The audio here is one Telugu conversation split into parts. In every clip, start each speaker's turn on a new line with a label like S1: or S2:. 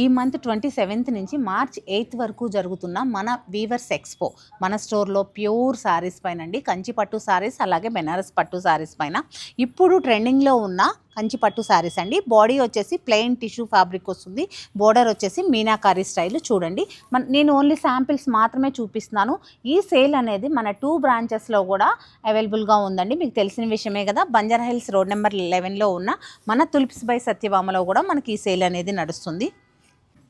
S1: ఈ మంత్ 27th నుంచి మార్చ్ 8th వరకు జరుగుతున్న మన వీవర్స్ ఎక్స్పో మన స్టోర్లో ప్యూర్ శారీస్ పైన అండి, కంచి పట్టు శారీస్ అలాగే బెనారస్ పట్టు శారీస్ పైన ఇప్పుడు ట్రెండింగ్లో ఉన్న కంచి పట్టు శారీస్ అండి. బాడీ వచ్చేసి ప్లెయిన్ టిష్యూ ఫ్యాబ్రిక్ వస్తుంది, బోర్డర్ వచ్చేసి మీనాకారి స్టైల్. చూడండి, నేను ఓన్లీ శాంపిల్స్ మాత్రమే చూపిస్తున్నాను. ఈ సేల్ అనేది మన 2 బ్రాంచెస్లో కూడా అవైలబుల్గా ఉందండి. మీకు తెలిసిన విషయమే కదా. బంజారా హిల్స్ రోడ్ నెంబర్ 11లో ఉన్న మన తులిప్స్ బై సత్యభామలో కూడా మనకి ఈ సేల్ అనేది నడుస్తుంది.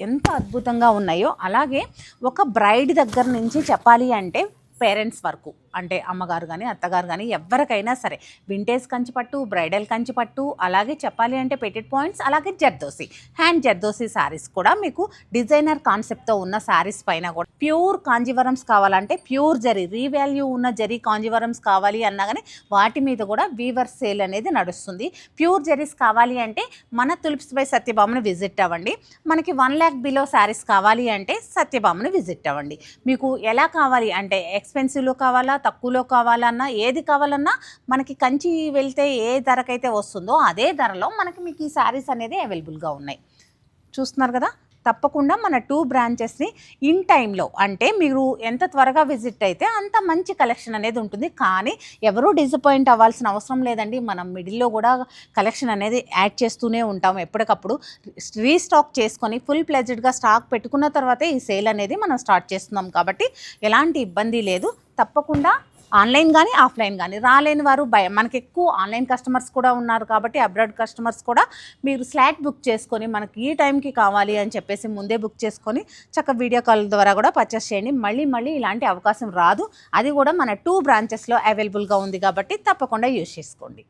S1: ఎంత అద్భుతంగా ఉన్నాయో, అలాగే ఒక బ్రైడ్ దగ్గర నుంచి చెప్పాలి అంటే పేరెంట్స్ వరకు, అంటే అమ్మగారు కానీ అత్తగారు కానీ ఎవరికైనా సరే వింటేజ్ కంచిపట్టు, బ్రైడల్ కంచిపట్టు, అలాగే చెప్పాలి అంటే పెటెడ్ పాయింట్స్, అలాగే జర్దోసి, హ్యాండ్ జర్దోసి శారీస్ కూడా మీకు డిజైనర్ కాన్సెప్ట్తో ఉన్న శారీస్ పైన కూడా ప్యూర్ కాంజీవరమ్స్ కావాలంటే ప్యూర్ జరీ, రీవాల్యూ ఉన్న జరీ కాంజీవరమ్స్ కావాలి అన్నా కానీ వాటి మీద కూడా వీవర్ సేల్ అనేది నడుస్తుంది. ప్యూర్ జరీస్ కావాలి అంటే మన తులిప్స్ బై సత్యభామను విజిట్ అవ్వండి. మనకి 1 lakh బిలో శారీస్ కావాలి అంటే సత్యభామను విజిట్ అవ్వండి. మీకు ఎలా కావాలి అంటే ఎక్స్పెన్సివ్లో కావాలా, తక్కువలో కావాలన్నా, ఏది కావాలన్నా మనకి కంచి వెళ్తే ఏ ధరకైతే వస్తుందో అదే ధరలో మీకు ఈ శారీస్ అనేది అవైలబుల్గా ఉన్నాయి. చూస్తున్నారు కదా. తప్పకుండా మన 2 బ్రాంచెస్ని ఇన్ టైంలో, అంటే మీరు ఎంత త్వరగా విజిట్ అయితే అంత మంచి కలెక్షన్ అనేది ఉంటుంది. కానీ ఎవరూ డిసప్పాయింట్ అవ్వాల్సిన అవసరం లేదండి. మనం మిడిల్లో కూడా కలెక్షన్ అనేది యాడ్ చేస్తూనే ఉంటాం. ఎప్పటికప్పుడు రీస్టాక్ చేసుకొని ఫుల్ ప్లెజెడ్గా స్టాక్ పెట్టుకున్న తర్వాతే ఈ సేల్ అనేది మనం స్టార్ట్ చేస్తున్నాం. కాబట్టి ఎలాంటి ఇబ్బంది లేదు. తప్పకుండా ఆన్లైన్ కానీ ఆఫ్లైన్ కానీ రాలేని వారు మనకి ఎక్కువ ఆన్లైన్ కస్టమర్స్ కూడా ఉన్నారు. కాబట్టి అబ్రాడ్ కస్టమర్స్ కూడా మీరు స్లాట్ బుక్ చేసుకొని మనకి ఈ టైంకి కావాలి అని చెప్పేసి ముందే బుక్ చేసుకొని చక్కగా వీడియో కాల్ ద్వారా కూడా పర్చేస్ చేయండి. మళ్ళీ ఇలాంటి అవకాశం రాదు. అది కూడా మన 2 బ్రాంచెస్లో అవైలబుల్గా ఉంది కాబట్టి తప్పకుండా యూజ్ చేసుకోండి.